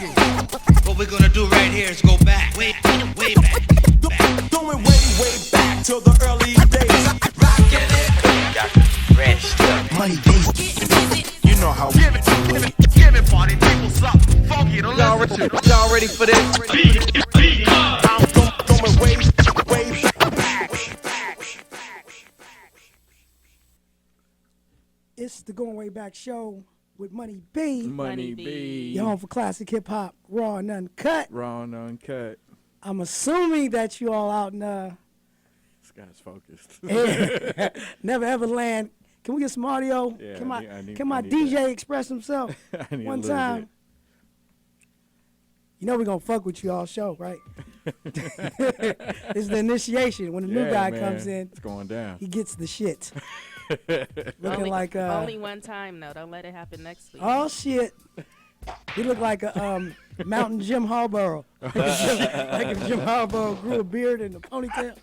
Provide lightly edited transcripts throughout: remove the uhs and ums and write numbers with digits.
What we're gonna do right here is go back, way back. Going way back to the early days. Rockin' it. Got fresh stuff. Money beat. You know how we do it. Give me party people something funky to listen to. Y'all ready for this? I'm going way back. It's the Going Way Back show with Money B. Money B. Your home for classic hip hop, raw and uncut. Raw and uncut. I'm assuming that you all out in This guy's focused. never ever land. Can we get some audio? Yeah, can my I need DJ that. express himself I need one a little time? bit. You know we're gonna fuck with you all show, right? It's the initiation. When the new guy comes in, It's going down. he gets the shit. Looking like only one time though. Don't let it happen next week. oh shit. He looked like a Mountain Jim Harbaugh. Like if Jim Harbaugh grew a beard and a ponytail.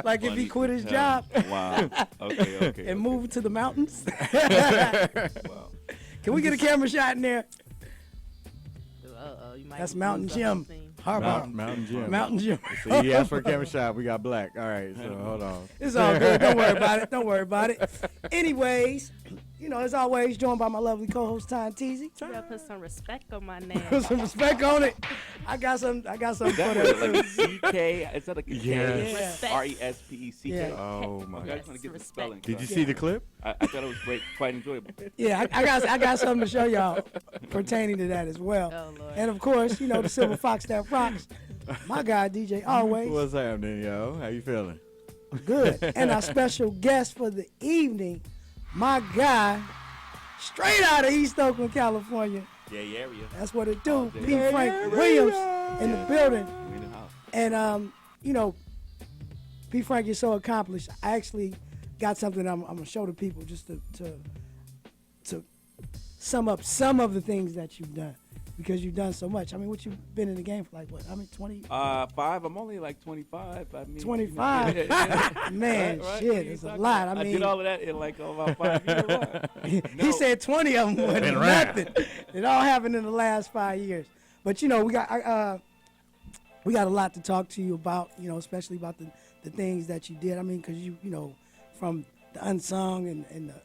Like if he quit his job Wow. Okay. and moved to the mountains. Wow. Can we get a camera shot in there? You might That's lose Mountain the Jim whole thing. Harbaugh. Mountain Jim. Mountain Jim. See, he asked for a camera shot. We got black. All right, so hold on. It's all good. Don't worry about it. Don't worry about it. Anyways, you know, as always, joined by my lovely co-host, Ty Teasy. You gotta put some respect on my name. Put some respect on it. I got some for That that. was like C-K. Is that like a K? Yes. Respect. R-E-S-P-E-C-K. Yeah. Oh, my Okay, I God. just want to get the spelling. Did you correct. see the clip? I thought it was great, quite enjoyable. Yeah, I got something to show y'all pertaining to that as well. Oh Lord. And of course, you know, the silver fox that rocks. My guy, DJ, always What's happening, yo? How you feeling? good. And our special guest for the evening, my guy, straight out of East Oakland, California. Yeah, area. That's what it do. day. P. Frank Williams in the building. We in the house. And you know, P. Frank is so accomplished. I actually got something I'm gonna show the people just to sum up some of the things that you've done, because you've done so much. I mean, what you've been in the game for, like what? I mean, 20. 5. I'm only like 25. I mean, 25. Man, Right? shit, it's a lot. I I mean, did all of that in like about 5 years. Right? he said 20 of them wasn't nothing. It all happened in the last 5 years. But you know, we got a lot to talk to you about. You know, especially about the things that you did. I mean, because you know, from the Unsung and the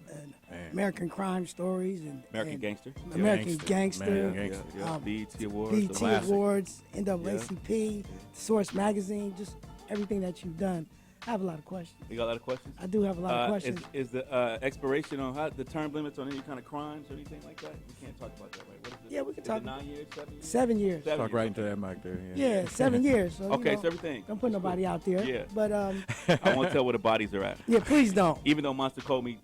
American Crime Stories and American Gangster. American Gangster, Gangster. BET Awards. BET classic. Awards, NAACP, Source Magazine, just everything that you've done. I have a lot of questions. You got a lot of questions? I do have a lot of questions. Is the expiration on the term limits on any kind of crimes or anything like that? We can't talk about that, right? What is it? Yeah, we can Is talk. it 9 years, 7 years? 7 years. Talk right into that mic there. Yeah, 7 years. So, you Okay, know, so everything. don't put nobody out there. Yeah. But I won't tell where the bodies are at. yeah, please don't. Even though Monster Cody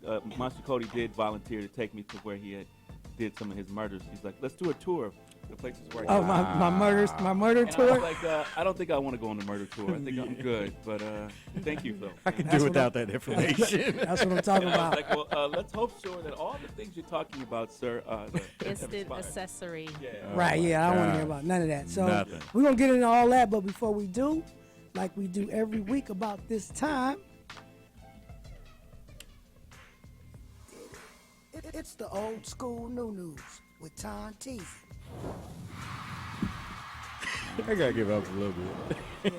did volunteer to take me to where he did some of his murders. He's like, let's do a tour of the places where. Oh, my murder And I tour. was like, I don't think I want to go on the murder tour. I think I'm good, but thank you, though. I can That's do what without that information. That's what I'm talking And I was about. like, well, let's hope sure that all the things you're talking about, sir, Instant accessory. Yeah. Right, yeah, I don't want to God. hear about none of that. So Nothing. we're going to get into all that, but before we do, like we do every week about this time, it's the old school new news with Tom Teasy. I gotta give up a little bit. Yeah.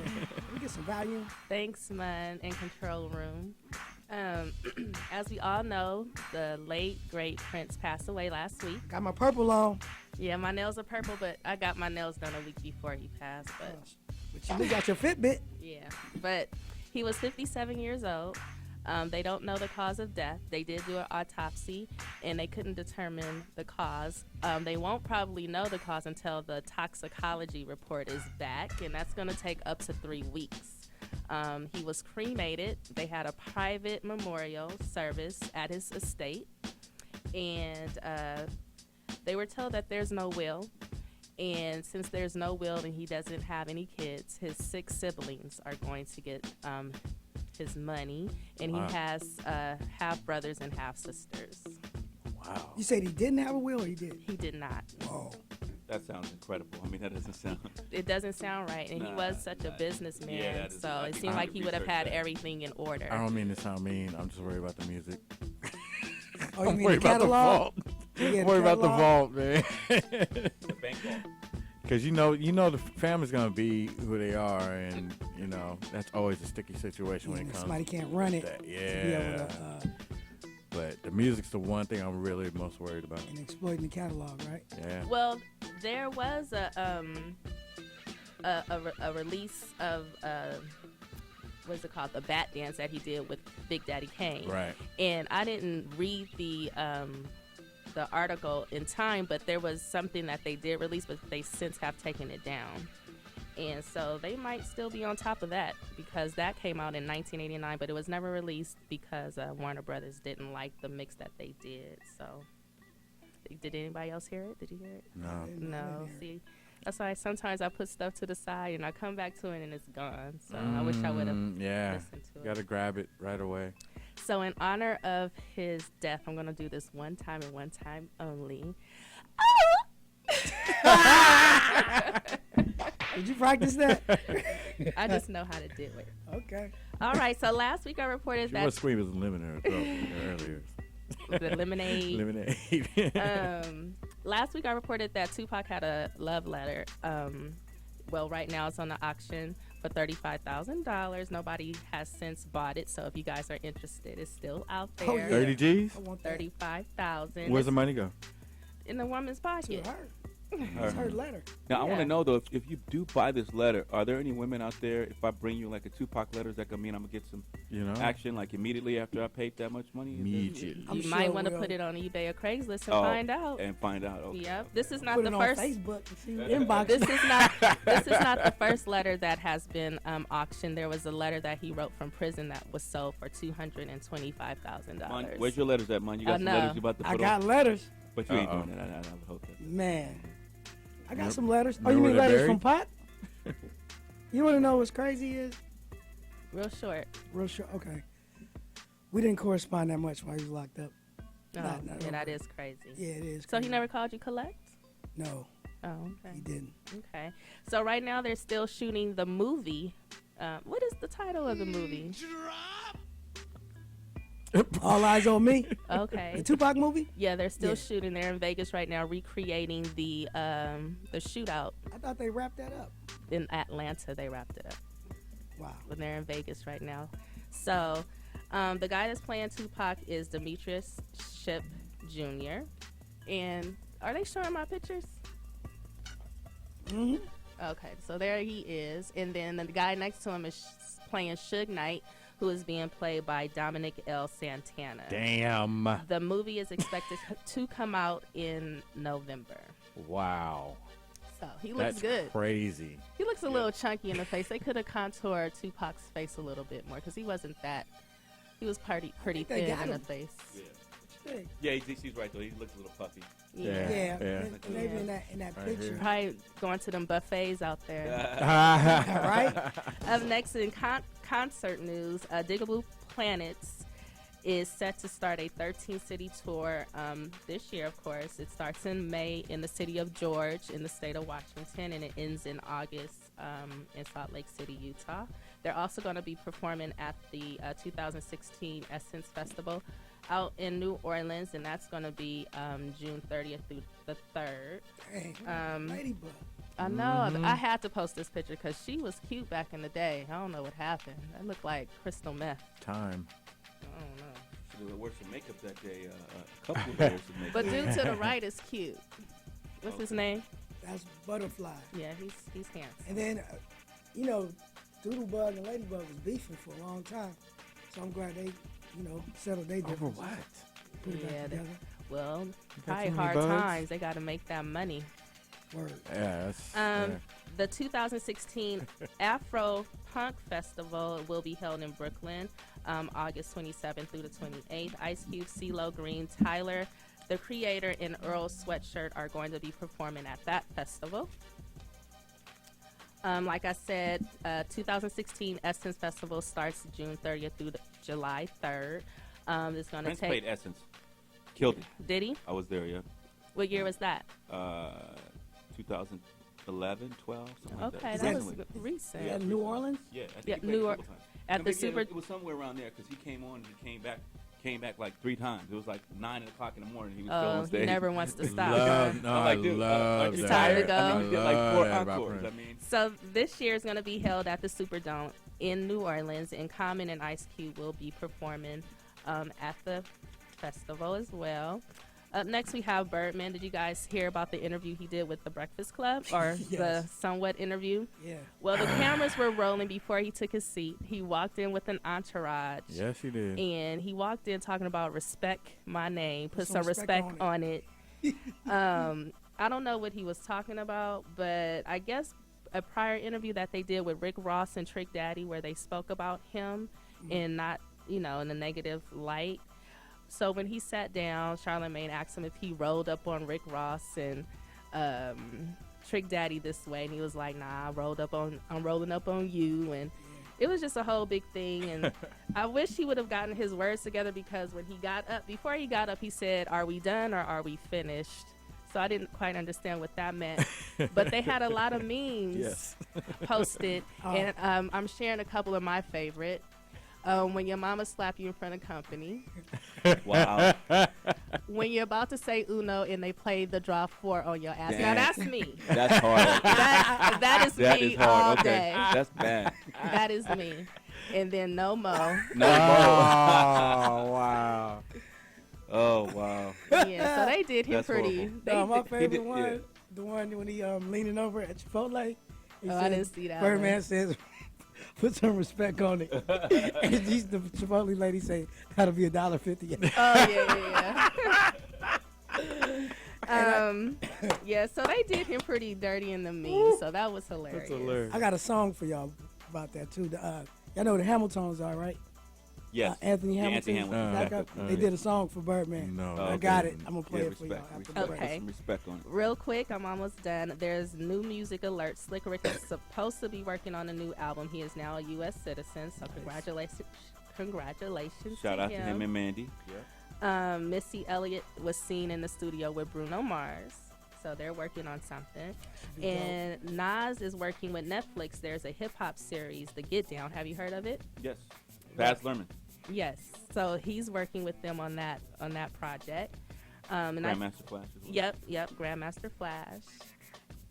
We get some volume. Thanks, man, in control room. As we all know, the late great Prince passed away last week. Got my purple on. Yeah, my nails are purple, but I got my nails done a week before he passed. But You got your Fitbit. yeah, but he was 57 years old. They don't know the cause of death. They did do an autopsy, and they couldn't determine the cause. They won't probably know the cause until the toxicology report is back, and that's going to take up to 3 weeks. He was cremated. They had a private memorial service at his estate, and they were told that there's no will. And since there's no will and he doesn't have any kids, his 6 siblings are going to get his money, and Wow. he has half brothers and half sisters. Wow. You said he didn't have a will, or he did? He did not. Oh. That sounds incredible. I mean, that doesn't sound. It doesn't sound right, and he Nah, was such a nah. businessman, Yeah, that is- so I it can seemed like he would have research had that. everything in order. I don't mean to sound mean. I'm just worried about the music. Oh, you I'm mean worried the about the catalog? fault. Yeah, Worry about the catalog. vault, man. The bank vault. Because you know the family's gonna be who they are, and you know that's always a sticky situation when And it if comes. somebody can't run it. that. To be able to, Yeah. But the music's the one thing I'm really most worried about. and exploiting the catalog, right? Yeah. Well, there was a release of what's it called, the Bat Dance that he did with Big Daddy Kane. Right. And I didn't read the article in time, but there was something that they did release, but they since have taken it down. And so they might still be on top of that because that came out in 1989, but it was never released because Warner Brothers didn't like the mix that they did. So, did anybody else hear it? Did you hear it? No. No. See, that's why sometimes I put stuff to the side and I come back to it and it's gone. So I wish I would have Yeah. listened to it. Gotta grab it right away. So in honor of his death, I'm going to do this one time and one time only. Did you practice that? I just know how to do it. Okay. All right, so last week I reported She was that screaming as lemon earlier. the lemonade. Lemonade. Last week I reported that Tupac had a love letter. Well, right now it's on the auction for $35,000. Nobody has since bought it, so if you guys are interested, it's still out there. Oh, yeah. 30 G's? I want that. $35,000. Where's the money go? In the woman's To pocket. her. It's her letter. Now, I want Yeah. to know, though, if you do buy this letter, are there any women out there, if I bring you like a Tupac letter, that could mean I'm going to get some You know? action like immediately after I paid that much money? Is there- Immediately. I'm You sure might want to we'll- put it on eBay or Craigslist and Oh, find out. And find out. Okay. Yep. This is not Put the it first. on Facebook and see inbox. This is not the first letter that has been auctioned. There was a letter that he wrote from prison that was sold for $225,000. Mon, where's your letters at, man? You got some no. letters you about to I put got on? letters. But you ain't Uh-oh. doing it. I would hope that. Man. I got Yep. some letters. Oh, Remember you mean where they're letters from buried? Pot? You want to know what's crazy is? Real short. Real short. Okay. We didn't correspond that much while he was locked up. Oh, Nah, yeah, that is crazy. Yeah, it is. So he crazy. never called you collect? No, Oh, okay. he didn't. Okay. So right now they're still shooting the movie. What is the title of the movie? All Eyes on Me. Okay. The Tupac movie? Yeah, they're still Yeah. shooting. They're in Vegas right now, recreating the shootout I thought they wrapped that up. in Atlanta. They wrapped it up. Wow. But they're in Vegas right now. So the guy that's playing Tupac is Demetrius Shipp Jr. And are they showing my pictures? Mm-hmm. Okay, so there he is. And then the guy next to him is playing Suge Knight, who is being played by Dominic L. Santana. Damn. The movie is expected to come out in November. Wow. So he looks That's good. crazy. He looks a little chunky in the face. They could have contoured Tupac's face a little bit more because he wasn't that. He was pretty they thin got in the him. face. Hey. Yeah, she's right, though. He looks a little puffy. Yeah. Yeah, Yeah. maybe Yeah. in that Right picture. here. Probably going to them buffets out there. Right? Up next in concert news, Diggable Planets is set to start a 13-city tour this year, of course. It starts in May in the city of George in the state of Washington, and it ends in August in Salt Lake City, Utah. They're also going to be performing at the 2016 Essence Festival out in New Orleans, and that's going to be June 30th through the 3rd. Dang. Ladybug. I know. I had to post this picture because she was cute back in the day. I don't know what happened. That looked like crystal meth. Time. I don't know. Should have worked some makeup that day. A couple of layers of makeup. But dude to the right is cute. What's his name? That's Butterfly. Yeah, he's handsome. And then, you know, Doodlebug and Ladybug was beefing for a long time. So I'm glad they, settled their Over differences. what? Put it Yeah, back together. Well, got probably too many hard bugs? times. They got to make that money. Word. Yeah, that's. The 2016 Afro Punk Festival will be held in Brooklyn, August 27th through the 28th. Ice Cube, CeeLo Green, Tyler, the Creator, and Earl Sweatshirt are going to be performing at that festival. Like I said, 2016 Essence Festival starts June 30th through July 3rd. It's going to Prince take. played Essence. Killed it. Did he? I was there, yeah. What year was that? 2011, 12, something like Okay, that. that was Recently. recent. Yeah, New Orleans? Yeah, I think Yeah, he played New a Or- couple times. At the Maybe Super. It was somewhere around there because he came on and he came back. came back like 3 times. It was like 9 o'clock in the morning. He was still on stage. He never wants to stop. Love, no, I'm I like, dude, love it's that. time to go. I mean, he did like 4 love that about encores. Prince. I mean, So this year is going to be held at the Superdome in New Orleans, and Common and Ice Cube will be performing at the festival as well. Up next, we have Birdman. Did you guys hear about the interview he did with The Breakfast Club, or Yes. the somewhat interview? Yeah. Well, the cameras were rolling before he took his seat. He walked in with an entourage. Yes, he did. And he walked in talking about respect my name, put some respect respect on it. I don't know what he was talking about, but I guess a prior interview that they did with Rick Ross and Trick Daddy where they spoke about him and not, in a negative light. So when he sat down, Charlamagne asked him if he rolled up on Rick Ross and Trick Daddy this way, and he was like, "Nah, I'm rolling up on you." And it was just a whole big thing. And I wish he would have gotten his words together, because when he got up, before he got up, he said, "Are we done or are we finished?" So I didn't quite understand what that meant. But they had a lot of memes posted, and I'm sharing a couple of my favorite. When your mama slap you in front of company. wow. When you're about to say Uno and they play the draw 4 on your ass. Damn. Now that's me. That's hard. that is That me is all hard. Okay. day. That's bad. That is me. And then no mo. No. Oh, wow. Oh, wow. Yeah, so they did him That's pretty. horrible. They No, my did- favorite did- one, yeah. the one when he leaning over at Chipotle. He Oh, I didn't see that Birdman one. says, "Put some respect on it." And the Chipotle lady say, "That'll be $1.50." Oh, yeah. Yeah, so they did him pretty dirty in the memes, so that was hilarious. That's hilarious. I got a song for y'all about that too. Y'all know who the Hamiltons are, right? Yes. Anthony Yeah, Hamilton. Anthony Hamilton. Back up. They did a song for Birdman. No. Oh, I okay. got it. I'm gonna play Yeah, it for y'all. respect. after the break. Okay. Some respect on it. Real quick, I'm almost done. There's new music alert. Slick Rick is supposed to be working on a new album. He is now a U.S. citizen, so congratulations Shout to out to him and Mandy. Yeah. Missy Elliott was seen in the studio with Bruno Mars, so they're working on something. And Nas is working with Netflix. There's a hip-hop series, The Get Down. Have you heard of it? Yes. Baz Luhrmann. Yes. So he's working with them on that project. And Grandmaster Flash as well. Yep, Grandmaster Flash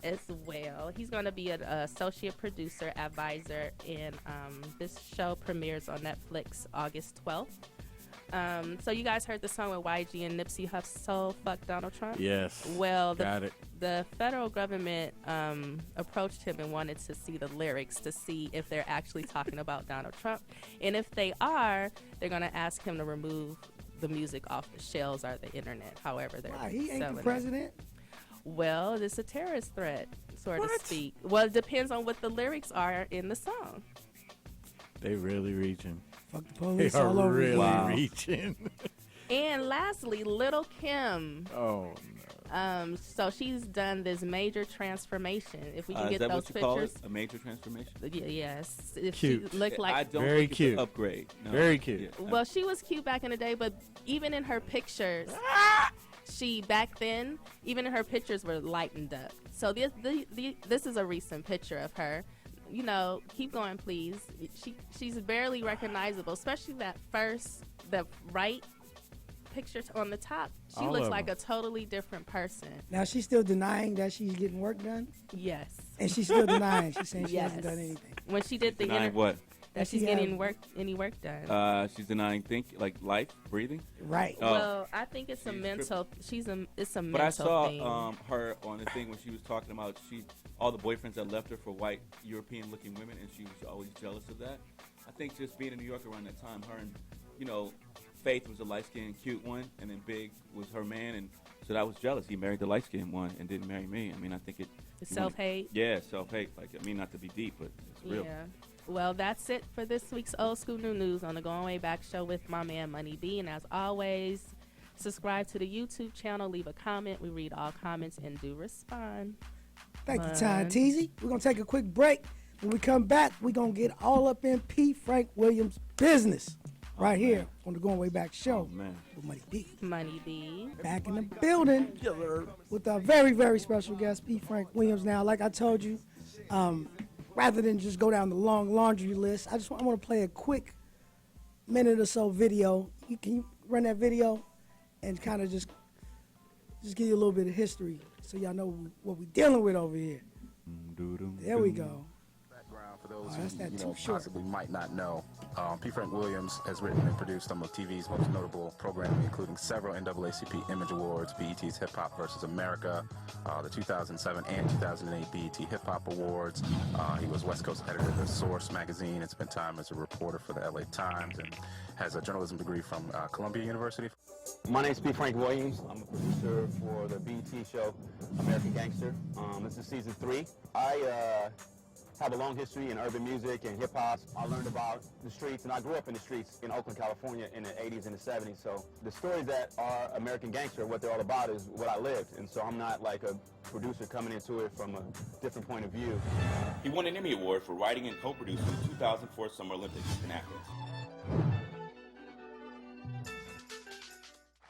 as well. He's going to be an associate producer, advisor, and this show premieres on Netflix August 12th. So you guys heard the song with YG and Nipsey Hussle, Fuck Donald Trump? Yes. Well, Got it. the federal government approached him and wanted to see the lyrics to see if they're actually talking about Donald Trump. And if they are, they're going to ask him to remove the music off the shelves or the internet, however they're Why, he ain't selling the it. president. Well, it's a terrorist threat, so to What? speak. Well, it depends on what the lyrics are in the song. They really reaching. Fuck the They police are all over. really Wow. reaching. And lastly, Little Kim. Oh, no. So she's done this major transformation. If we can Is get that those what you call pictures. it? A major transformation? Yes. If Cute. she looked I like don't Very think it's cute. an upgrade. No. Very cute. Yeah. well, she was cute back in the day, but even in her pictures, she back then, even in her pictures were lightened up. So this is a recent picture of her. You know, keep going, please. She's barely recognizable, especially the right picture on the top. She All looks of like them. a totally different person. Now she's still denying that she's getting work done, Yes. and she's still denying. She's saying she Yes. hasn't done anything. When she did the Denying what? that she's She getting have- any work done. She's denying like life, breathing. Right. Oh. Well, I think it's a She's mental. It's a mental But I saw thing. her on the thing when she was talking about all the boyfriends that left her for white European-looking women, and she was always jealous of that. I think just being in New York around that time, her and Faith was a light-skinned, cute one, and then Big was her man, and so I was jealous. He married the light-skinned one and didn't marry me. I mean, I think It's self-hate. Yeah, self-hate. Like, I mean, not to be deep, but it's real. Yeah. Well, that's it for this week's Old School New News on the Going Way Back show with my man Money B. And as always, subscribe to the YouTube channel, leave a comment. We read all comments and do respond. Thank you, Ty Fun. Teasy. We're gonna take a quick break. When we come back, we're gonna get all up in P. Frank Williams' business right here on the Going Way Back show Oh, man. with Money B. Money B. Back in the building with our very, very special guest, P. Frank Williams. Now, like I told you, rather than just go down the long laundry list, I want to play a quick minute or so video. Can you run that video and kind of just give you a little bit of history so y'all know what we're dealing with over here. There we go. Background for those that's that who too short. possibly might not know. P. Frank Williams has written and produced some of TV's most notable programming, including several NAACP Image Awards, BET's Hip Hop vs. America, the 2007 and 2008 BET Hip Hop Awards. He was West Coast editor of The Source magazine and spent time as a reporter for the LA Times and has a journalism degree from Columbia University. My name's P. Frank Williams. I'm a producer for the BET show American Gangster. This is season 3. I have a long history in urban music and hip-hop. I learned about the streets, and I grew up in the streets in Oakland, California in the 80s and the 70s. So the stories that are American Gangster, what they're all about is what I lived. And so I'm not like a producer coming into it from a different point of view. He won an Emmy Award for writing and co-producing the 2004 Summer Olympics in Athens.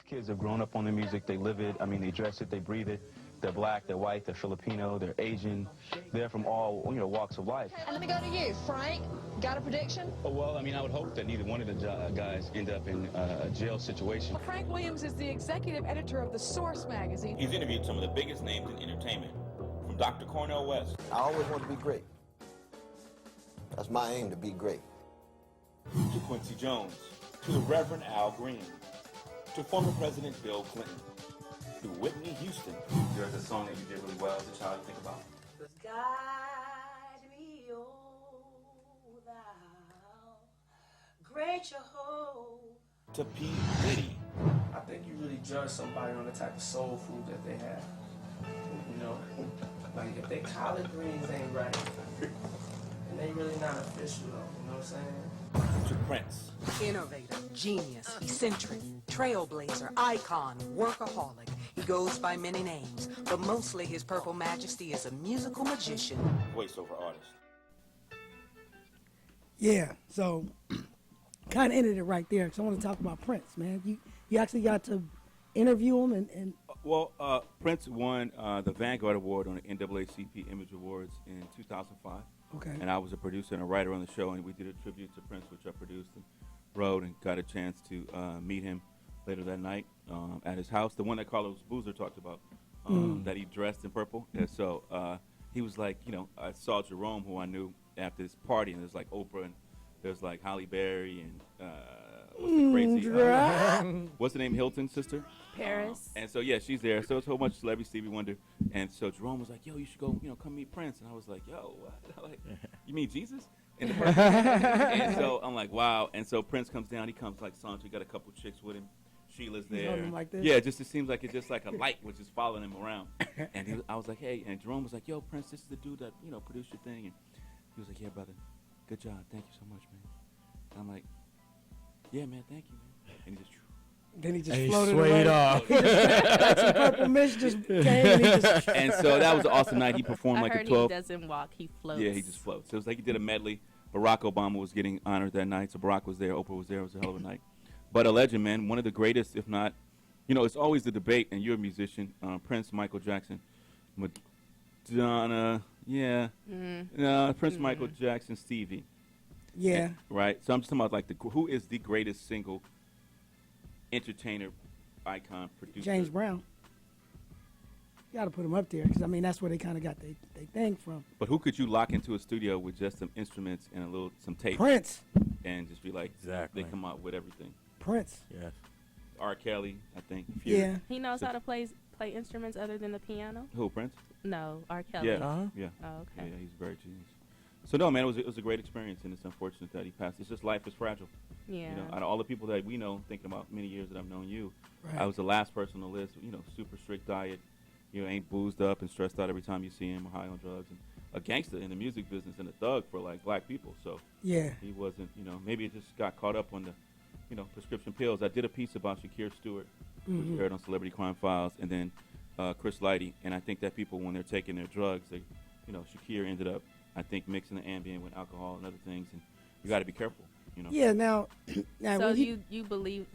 Kids have grown up on the music, they live it, I mean, they dress it, they breathe it. They're black, they're white, they're Filipino, they're Asian. They're from all, walks of life. And let me go to you, Frank. Got a prediction? Oh, well, I mean, I would hope that neither one of the guys end up in a jail situation. Frank Williams is the executive editor of The Source magazine. He's interviewed some of the biggest names in entertainment, from Dr. Cornel West. I always want to be great. That's my aim, to be great. To Quincy Jones, to the Reverend Al Green, to former President Bill Clinton, to Whitney Houston. There's a song that you did really well as a child to think about. Guide me, oh thou, great Jehovah. To P. Diddy. I think you really judge somebody on the type of soul food that they have. Like if they collard greens ain't right, and they really not official though, you know what I'm saying? To Prince. Innovator, genius, eccentric, trailblazer, icon, workaholic. He goes by many names, but mostly his purple majesty is a musical magician. Voiceover artist. Yeah, so kind of ended it right there because I want to talk about Prince, man. You actually got to interview him and Well, Prince won the Vanguard Award on the NAACP Image Awards in 2005. Okay. And I was a producer and a writer on the show, and we did a tribute to Prince, which I produced and wrote, and got a chance to meet him later that night at his house. The one that Carlos Boozer talked about, that he dressed in purple. And so he was like, I saw Jerome, who I knew after this party, and there's like Oprah, and there's like Halle Berry, and what's the crazy, what's the name, Hilton's sister? Paris. And so, yeah, she's there. So it's a whole bunch of celebrity Stevie Wonder. And so Jerome was like, yo, you should go, come meet Prince. And I was like, yo, what? Like, you mean Jesus? And so I'm like, wow. And so Prince comes down. He comes like Sancho. He got a couple chicks with him. Sheila's there. Like this? Yeah, it seems like it's just like a light was just following him around. And I was like, hey. And Jerome was like, yo, Prince, this is the dude that, produced your thing. And he was like, yeah, brother. Good job. Thank you so much, man. And I'm like, yeah, man, thank you, man. And he just... Then he just and floated he swayed away. off. Like some purple mist just came and he just... And so that was an awesome night. He performed like a 12. He doesn't walk, he floats. Yeah, he just floats. So it was like he did a medley. Barack Obama was getting honored that night. So Barack was there. Oprah was there. It was a hell of a night. But a legend, man. One of the greatest, if not, it's always the debate, and you're a musician, Prince, Michael Jackson, Madonna, yeah. Prince, Michael Jackson, Stevie. Yeah. Right? So I'm just talking about, like, who is the greatest single entertainer, icon, producer? James Brown. You got to put him up there because, that's where they kind of got their thing from. But who could you lock into a studio with just some instruments and some tape? Prince. And just be like, exactly. They come out with everything. Prince. Yes. R. Kelly, I think. Yeah. He knows how to play instruments other than the piano? Who, Prince? No, R. Kelly. Yeah. Uh-huh. Yeah. Oh, okay. Yeah, he's very genius. So, no, man, it was a great experience, and it's unfortunate that he passed. It's just life is fragile. Yeah. Out of all the people that we know, thinking about many years that I've known you, right. I was the last person on the list, super strict diet, ain't boozed up and stressed out every time you see him or high on drugs, and a gangster in the music business and a thug for, like, black people. So, yeah, he wasn't, maybe it just got caught up on the, prescription pills. I did a piece about Shakir Stewart, which aired on Celebrity Crime Files, and then Chris Lighty, and I think that people, when they're taking their drugs, they, Shakir ended up, I think, mixing the Ambien with alcohol and other things, and you got to be careful, Yeah, now so you believe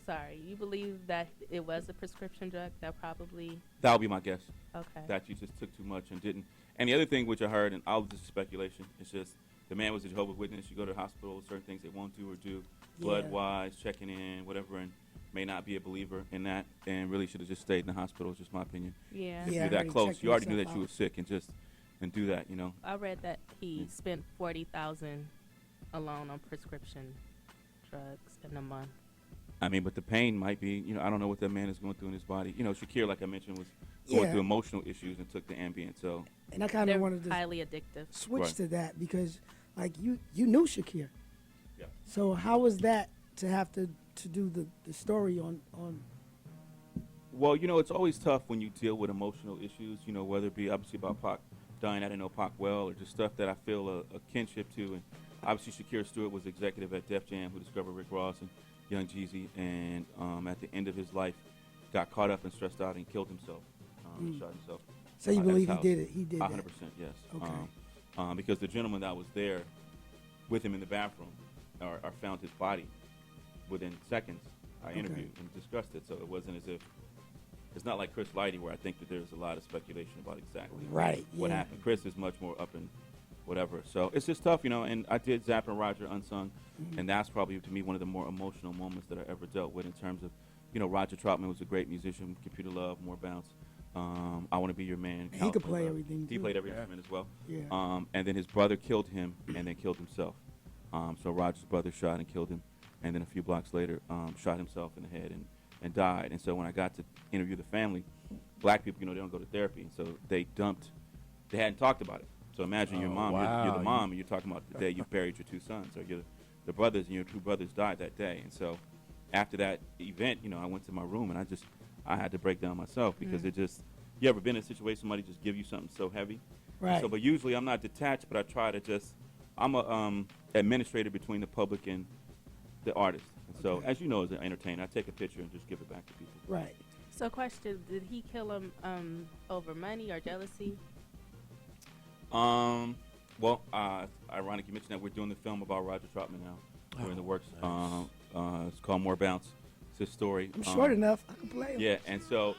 that it was a prescription drug that probably... That would be my guess. Okay. That you just took too much and didn't. And the other thing which I heard, and all this is speculation, it's just the man was a Jehovah's Witness. You go to the hospital, certain things they won't do or do, blood-wise, checking in, whatever, and may not be a believer in that, and really should have just stayed in the hospital. It's just my opinion. Yeah. If Yeah, you're I that heard close, check you already knew yourself that you were sick, and do that, I read that he spent $40,000 alone on prescription drugs in a month. I mean, but the pain might be, I don't know what that man is going through in his body. Shakir, like I mentioned, was going through emotional issues and took the Ambien. So, And I kind of wanted to highly addictive. switch Right. to that because, like, you knew Shakir. Yeah. So how was that to have to do the story on? well, it's always tough when you deal with emotional issues, whether it be obviously about Pac dying, I didn't know Pac well, or just stuff that I feel a kinship to. And obviously Shakir Stewart was executive at Def Jam, who discovered Rick Ross and Young Jeezy, and at the end of his life got caught up and stressed out and killed himself, shot himself. So you at his believe he house. did it? He did 100%, that. yes. Okay. Because the gentleman that was there with him in the bathroom or found his body within seconds. I interviewed and discussed it, so it wasn't as if it's not like Chris Lighty, where I think that there's a lot of speculation about exactly what happened. Chris is much more up in whatever. So it's just tough, and I did Zapp and Roger Unsung, and that's probably, to me, one of the more emotional moments that I ever dealt with in terms of, Roger Troutman was a great musician, Computer Love, More Bounce, I Want to Be Your Man. He could play everything, He too. played every instrument as well. Yeah. And then his brother killed him and then killed himself. So Roger's brother shot and killed him, and then a few blocks later shot himself in the head and died. And so when I got to interview the family, black people, they don't go to therapy, so they hadn't talked about it. So imagine your mom, you're the mom, and you're talking about the day you buried your two sons, or you're the brothers, and your two brothers died that day. And so after that event, I went to my room, and I had to break down myself, because you ever been in a situation somebody just give you something so heavy? Right. So, but usually I'm not detached, but I try to I'm a administrator between the public and the artist. And so, as you know, as an entertainer, I take a picture and just give it back to people. Right. So question, did he kill him over money or jealousy? Well, ironic you mentioned that we're doing the film about Roger Troutman now. We're in the works. Nice. It's called More Bounce. It's his story. I'm short enough. I can play him. Yeah, and so,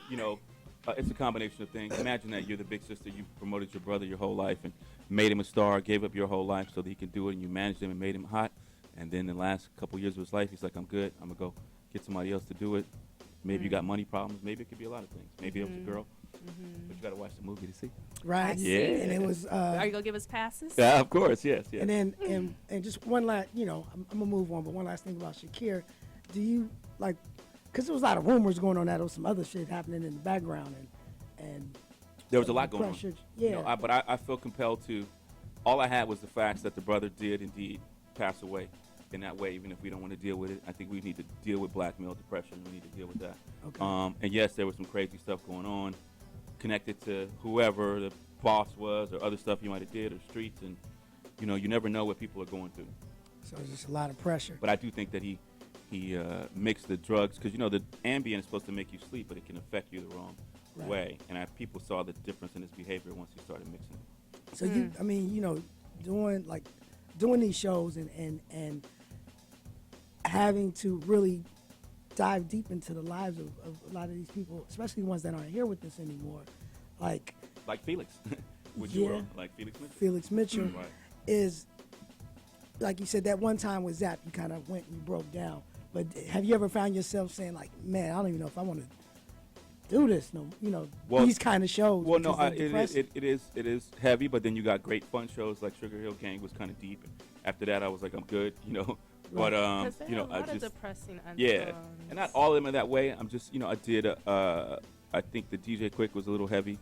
it's a combination of things. Imagine that you're the big sister. You promoted your brother your whole life and made him a star, gave up your whole life so that he could do it, and you managed him and made him hot. And then the last couple years of his life, he's like, I'm good. I'm going to go get somebody else to do it. Maybe you got money problems. Maybe it could be a lot of things. Maybe it was a girl. But you got to watch the movie to see. Right. Yeah. And it was. Are you going to give us passes? Yeah, of course. Yes. And then, and just one last, I'm going to move on, but one last thing about Shakir. Do you, because there was a lot of rumors going on that there was some other shit happening in the background, and there was a lot going on. Yeah. But I feel compelled to. All I had was the facts that the brother did indeed pass away in that way. Even if we don't want to deal with it, I think we need to deal with black male depression. We need to deal with that. Okay. And yes, there was some crazy stuff going on, connected to whoever the boss was or other stuff you might have did or streets, and you never know what people are going through. So there's just a lot of pressure. But I do think that he mixed the drugs, because the Ambien is supposed to make you sleep, but it can affect you the wrong way. And people saw the difference in his behavior once he started mixing it. So doing these shows and having to really dive deep into the lives of a lot of these people, especially the ones that aren't here with us anymore, like Felix. Like Felix Mitchell. Felix Mitchell Right. is, like you said, that one time with Zapp, you kind of went and you broke down. But have you ever found yourself saying, like, man, I don't even know if I want to do this? These kind of shows. Well, no, it is heavy, but then you got great fun shows like Sugar Hill Gang was kind of deep. And after that, I was like, I'm good, But a lot of depressing yeah, and not all of them are that way. I'm just, I did. I think the DJ Quick was a little heavy.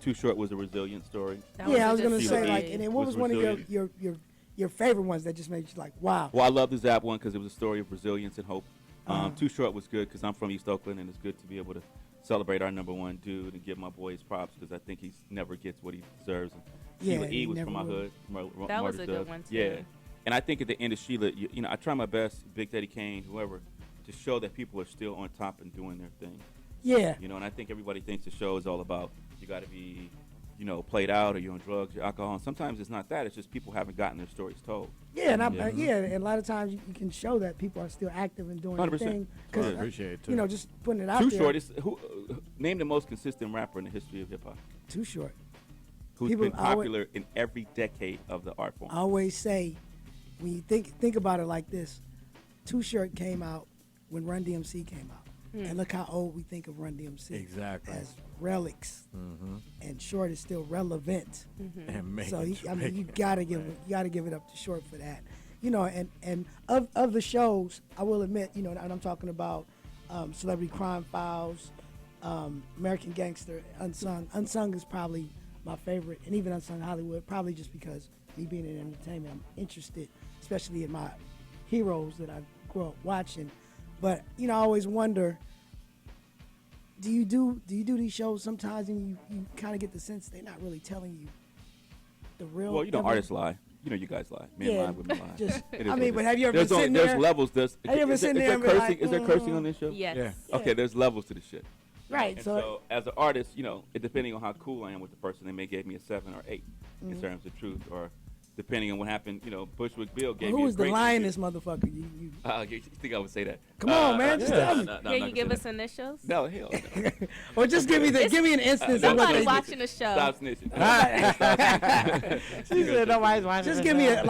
Too Short was a resilient story. Yeah, I was gonna say, and then what was one of your favorite ones that just made you like, wow? Well, I love the Zapp one because it was a story of resilience and hope. Too Short was good because I'm from East Oakland, and it's good to be able to celebrate our number one dude and give my boy his props, because I think he never gets what he deserves. And Sheila E. was from my hood. That was a good one too. Yeah, and I think at the end of Sheila, I try my best, Big Daddy Kane, whoever, to show that people are still on top and doing their thing. Yeah. And I think everybody thinks the show is all about you got to be, played out, or you're on drugs, or alcohol. And sometimes it's not that. It's just people haven't gotten their stories told. Yeah, and and a lot of times you can show that people are still active and doing their thing. I appreciate it too. Just putting it out Too there. Short is name the most consistent rapper in the history of hip hop. Too Short. Who's been popular in every decade of the art form. I always say, when you think about it like this, Too Short came out when Run DMC came out. And look how old we think of Run DMC. Exactly. As relics. And Short is still relevant. And so you gotta give it up to Short for that. You know, and of the shows, I will admit, you know, and I'm talking about Celebrity Crime Files, American Gangster, Unsung. Unsung is probably my favorite, and even Unsung Hollywood, probably just because me being in entertainment, I'm interested, especially in my heroes that I grew up watching. But you know, I always wonder, do you do these shows sometimes, and you kind of get the sense they're not really telling you the real? Well, you know, artists lie. You know, you guys lie. Men lie, women lie. But have you ever been sitting there? There's levels. Have you ever sitting there and be like, is there cursing on this show? Yes. Yeah. Okay, there's levels to the shit. Right. And so as an artist, you know, depending on how cool I am with the person, they may give me a 7 or 8 in terms of truth, or depending on what happened, you know, Bushwick Bill gave me a who was the great lioness motherfucker? You think I would say that? Come on, man, just tell me. Can you give us initials? No, hell no. Or just give me an instance. Somebody watching the show. Stop snitching. She said nobody's watching. Just give me a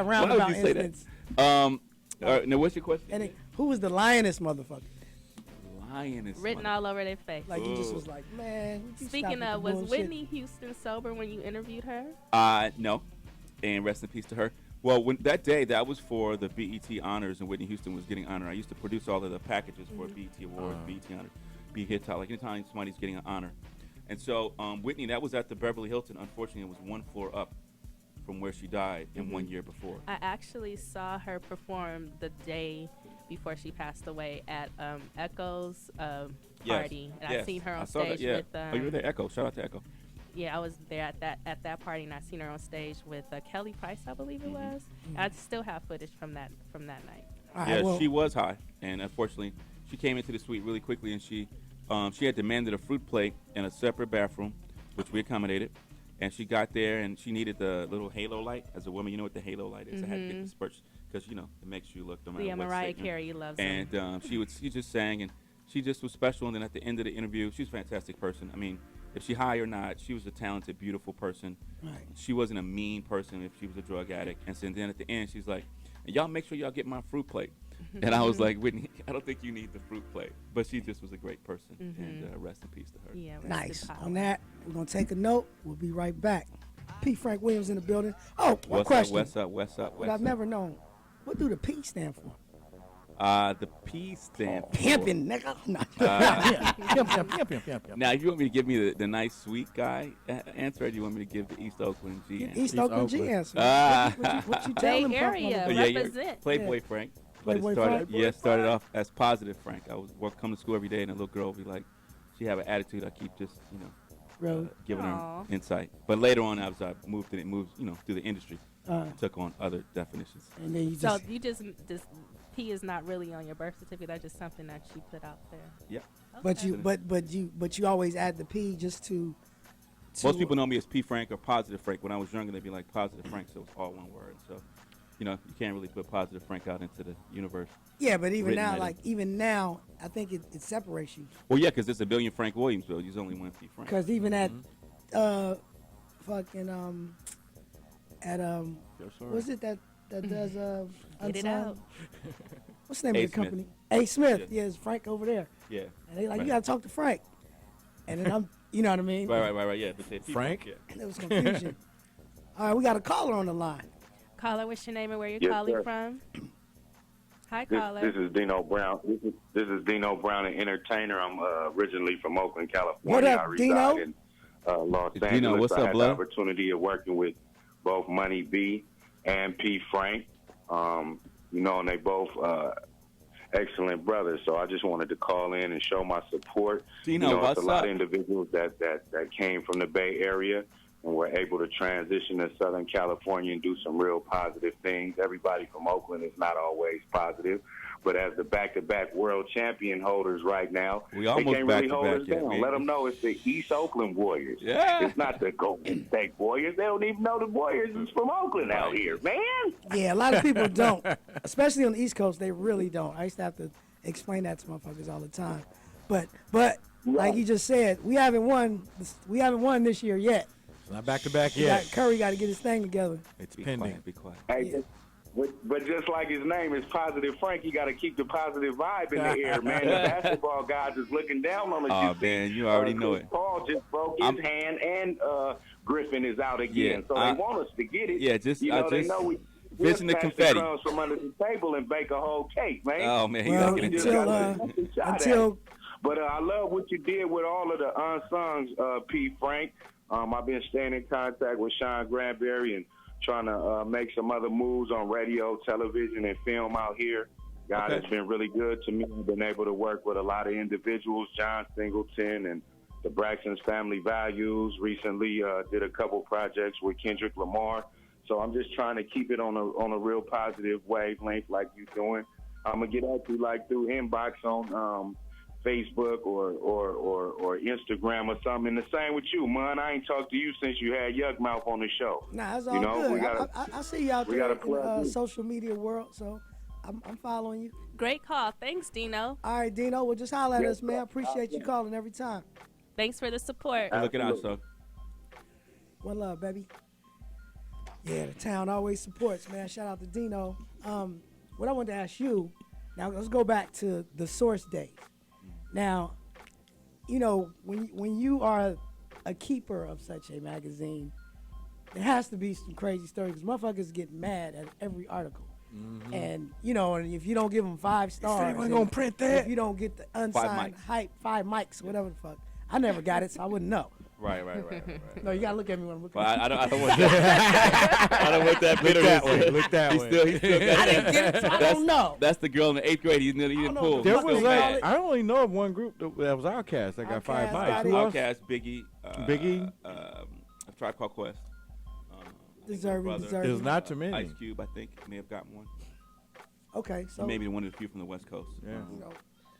roundabout instance. Now, what's your question? And who was the lioness motherfucker? Lioness. Written all over their face. Like you just was like, man. Speaking of, was Whitney Houston sober when you interviewed her? No. And rest in peace to her. Well, that day, that was for the BET Honors, and Whitney Houston was getting honored. I used to produce all of the packages for BET Awards, BET Honors, BET Hit Top, like anytime somebody's getting an honor. And so Whitney, that was at the Beverly Hilton. Unfortunately, it was one floor up from where she died in 1 year before. I actually saw her perform the day before she passed away at Echo's party. And I seen her on stage with... oh, you were there, Echo. Shout out to Echo. Yeah, I was there at that party, and I seen her on stage with Kelly Price, I believe it was. I still have footage from that night. She was high, and unfortunately, she came into the suite really quickly, and she had demanded a fruit plate in a separate bathroom, which we accommodated. And she got there, and she needed the little halo light. As a woman, you know what the halo light is. I had to get the spurts because you know it makes you look no matter what. Mariah Carey loves her. And she just sang, and she just was special. And then at the end of the interview, she's a fantastic person. I mean, if she high or not, she was a talented, beautiful person. Right. She wasn't a mean person if she was a drug addict. And so then at the end, she's like, y'all make sure y'all get my fruit plate. And I was like, Whitney, I don't think you need the fruit plate. But she just was a great person. And rest in peace to her. Yeah, nice. On that, we're going to take a note. We'll be right back. P. Frank Williams in the building. Oh, one question. What's up? What I've never known. What do the P stand for? The P stand for... Pimpin', nigga. Pimp. Now, if you want me to give me the nice, sweet guy answer, or do you want me to give the East Oakland G answer? East Oakland G answer. What you tell them? Bay Area, represent. Playboy Frank. Playboy Frank? Frank? It started off as positive Frank. I was come to school every day, and a little girl would be like, she have an attitude. I keep just, giving her insight. But later on, I moved through the industry, took on other definitions. And then you just P is not really on your birth certificate. That's just something that you put out there. Yeah. Okay. But you always add the P just to most people know me as P Frank or Positive Frank. When I was younger, they'd be like Positive Frank, so it's all one word. So, you can't really put Positive Frank out into the universe. Yeah, but even now, I think it separates you. Well, yeah, because there's a billion Frank Williams, so there's only one P Frank. Because even at what's it that does Get it out. What's the name of the company? A. Smith. Yeah, it's Frank over there. Yeah. And they like, you gotta talk to Frank. And then you know what I mean? Right. Yeah. But Frank? Yeah. There was confusion. All right, we got a caller on the line. Caller, what's your name and where you're calling from? Hi, caller. This is Dino Brown. This is Dino Brown, an entertainer. I'm originally from Oakland, California. What up, I reside Dino? in Los Angeles. Dino, what's I up, had blood? the opportunity of working with both Money B and P. Frank. And they both excellent brothers. So I just wanted to call in and show my support. Dino, what's it's a lot up? of individuals that came from the Bay Area and were able to transition to Southern California and do some real positive things. Everybody from Oakland is not always positive. But as the back-to-back world champion holders right now, We they almost can't really hold back-to-back us yet, down. man. Let them know it's the East Oakland Warriors. Yeah. It's not the Golden State Warriors. They don't even know the Warriors is from Oakland out here, man. Yeah, a lot of people don't, especially on the East Coast. They really don't. I used to have to explain that to motherfuckers all the time. But like you just said, we haven't won this year yet. It's not back to back yet. Curry got to get his thing together. It's pending. Be quiet. Hey, But just like his name is Positive Frank, you got to keep the positive vibe in the air, man. The basketball guys is looking down on us. Oh, man, you already know it. Paul just broke his hand, and Griffin is out again. So they want us to get it. Yeah, they know we fishing the confetti. The crumbs from under the table and bake a whole cake, man. Oh, man. But I love what you did with all of the Unsungs, P. Frank. I've been staying in contact with Sean Granberry and trying to make some other moves on radio, television, and film out here. God has been really good to me. I've been able to work with a lot of individuals, John Singleton and the Braxton's Family Values. Recently did a couple projects with Kendrick Lamar. So I'm just trying to keep it on a real positive wavelength like you're doing. I'm going to get at you like through inbox on Facebook or Instagram or something. And the same with you, man. I ain't talked to you since you had Yuck Mouth on the show. Nah, that's all good. I see you out there in the social media world, so I'm following you. Great call. Thanks, Dino. All right, Dino. Well, just holler at us, man. Appreciate you calling every time. Thanks for the support. Look it out, so. One love, baby. Yeah, the town always supports, man. Shout out to Dino. What I wanted to ask you, now let's go back to the Source days. Now, you know, when you are a keeper of such a magazine, there has to be some crazy stories because motherfuckers get mad at every article. Mm-hmm. And, you know, and if you don't give them 5 stars, you ain't gonna print that. If you don't get the unsigned hype, 5 mics, whatever the fuck. I never got it, so I wouldn't know. Right. No, you gotta look at me when I'm looking. Well, I don't want that. I don't want that bitter. Look that way. He still got I didn't get it, so I don't know. That's the girl in the 8th grade. He didn't pull. There was I only know of one group that was Outkast that got 5 mics. Outkast, Biggie. A Tribe Called Quest. Deserving. There's not too many. Ice Cube, I think, may have gotten one. Okay, so maybe one of the few from the West Coast. Yeah.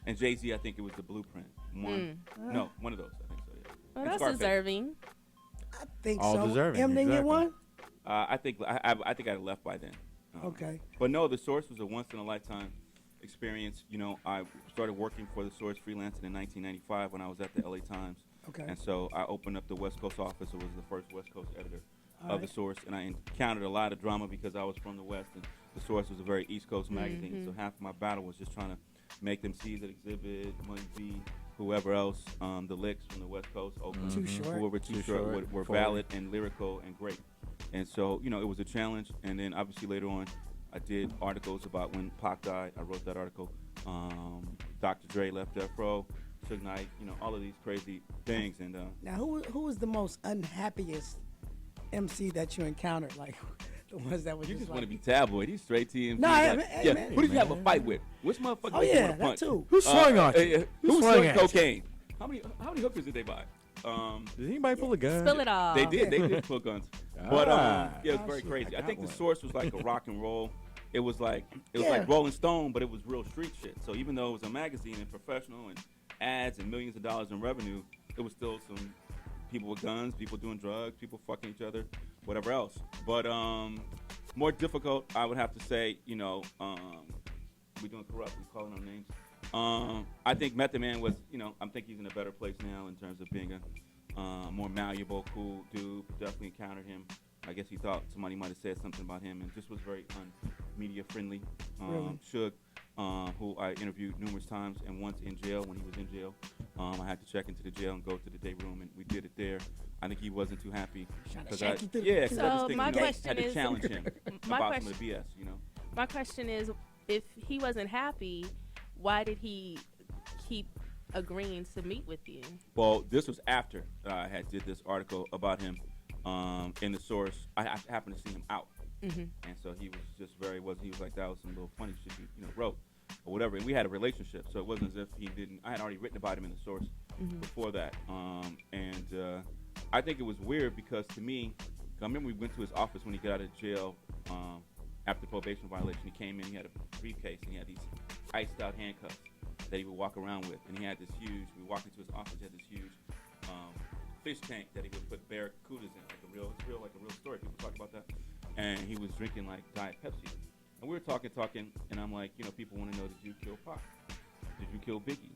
And Jay-Z, I think it was the Blueprint. No, one of those. I think so. Yeah. Well, that's deserving. I think all so. Deserving. Em didn't get one. I think I'd have left by then. Okay. But no, the Source was a once in a lifetime experience. You know, I started working for the Source freelancing in 1995 when I was at the LA Times. Okay. And so I opened up the West Coast office. It was the first West Coast editor of the Source, and I encountered a lot of drama because I was from the West, and the Source was a very East Coast magazine. Mm-hmm. So half of my battle was just trying to make them see that Exhibit, Money B, whoever else, the licks from the West Coast, Oakland, who were too short, were valid and lyrical and great. And so, you know, it was a challenge. And then obviously later on, I did articles about when Pac died. I wrote that article. Dr. Dre left Afro, Suge Knight, you know, all of these crazy things. And now, who was the most unhappiest MC that you encountered? Like the ones that were you just want to like, be tabloid. He's straight TMZ. No, like, man, who did you have a fight with? Which motherfucker oh did you yeah, want to punch? that too. Who swung on you? Who swung cocaine? How many hookers did they buy? Did anybody pull a gun? Spill it all. They did pull guns. But yeah, it was very crazy. I think the Source was like a rock and roll. It was like Rolling Stone, but it was real street shit. So even though it was a magazine and professional and ads and millions of dollars in revenue, it was still some people with guns, people doing drugs, people fucking each other, whatever else. But more difficult, I would have to say, you know, we doing corrupt, we calling our names. I think Method Man was, you know, I think he's in a better place now in terms of being a more malleable, cool dude. Definitely encountered him. I guess he thought somebody might have said something about him and just was very media friendly. Really? Suge, who I interviewed numerous times and once in jail when he was in jail. I had to check into the jail and go to the day room, and we did it there. I think he wasn't too happy. Because I just think, had to challenge him about some of the BS, you know. My question is, if he wasn't happy, why did he keep agreeing to meet with you? Well, this was after I had did this article about him in the Source. I happened to see him out, and so he was just he was like, that was some little funny shit you wrote or whatever, and we had a relationship, so it wasn't as if he didn't. I had already written about him in the Source before that, and I think it was weird because to me, I remember we went to his office when he got out of jail after probation violation. He came in, he had a briefcase, and he had these iced out handcuffs that he would walk around with, and he had this huge. We walked into his office, he had this huge fish tank that he would put barracudas in, like a real story. People talk about that, and he was drinking like Diet Pepsi, and we were talking, and I'm like, you know, people want to know, did you kill Pac? Did you kill Biggie?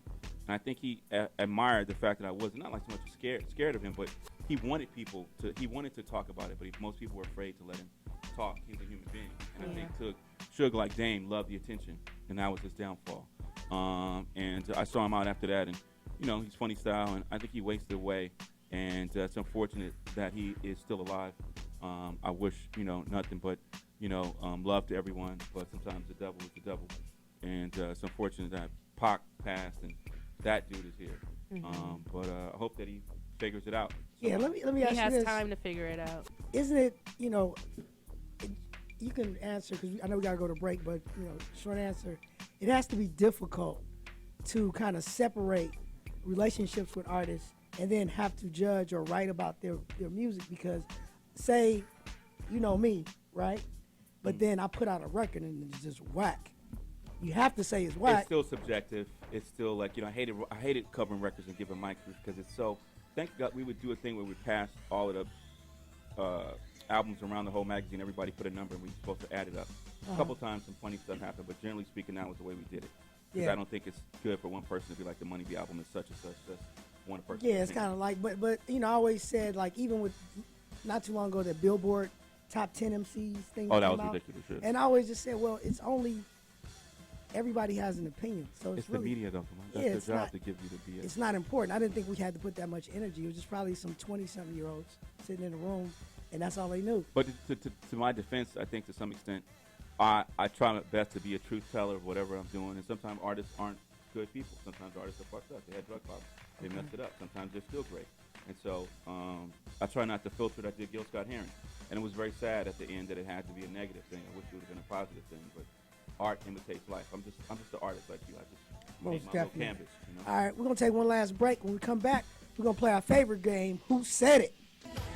And I think he admired the fact that I wasn't not like so much scared of him, but he wanted to talk about it, but most people were afraid to let him talk. He's a human being. And I think Suge, like Dame, loved the attention, and that was his downfall. And I saw him out after that, and, you know, he's funny style, and I think he wasted away. And it's unfortunate that he is still alive. I wish, you know, nothing but, you know, love to everyone, but sometimes the devil is the devil. And it's unfortunate that Pac passed and that dude is here. But I hope that he figures it out. Yeah, let me ask you this. He has time to figure it out. Isn't it, you know, you can answer, because I know we got to go to break, but, you know, short answer, it has to be difficult to kind of separate relationships with artists and then have to judge or write about their music, because say, you know me, right? But then I put out a record and it's just whack. You have to say it's whack. It's still subjective. It's still like, you know, I hated covering records and giving mics because it's so. Thank God we would do a thing where we pass all of the albums around the whole magazine. Everybody put a number and we were supposed to add it up. A couple times some funny stuff happened, but generally speaking, that was the way we did it. Because I don't think it's good for one person to be like, the Money B album is such and such. That's one person. Yeah, it's kind of like, but you know, I always said, like, even with not too long ago, that Billboard Top 10 MCs thing. Oh, that came was out, ridiculous. Yeah. And I always just said, well, it's only. Everybody has an opinion, so it's the really, media, though. That's their job to give you the BS. It's not important. I didn't think we had to put that much energy. It was just probably some 20-something-year-olds sitting in a room, and that's all they knew. But to my defense, I think to some extent, I try my best to be a truth teller of whatever I'm doing, and sometimes artists aren't good people. Sometimes artists are fucked up. They had drug problems. They messed it up. Sometimes they're still great. And so I try not to filter it. I did Gil Scott-Heron, and it was very sad at the end that it had to be a negative thing. I wish it would have been a positive thing, but art imitates life. I'm just an artist like you. I just make my little canvas. You know? All right, we're gonna take one last break. When we come back, we're gonna play our favorite game, Who Said It?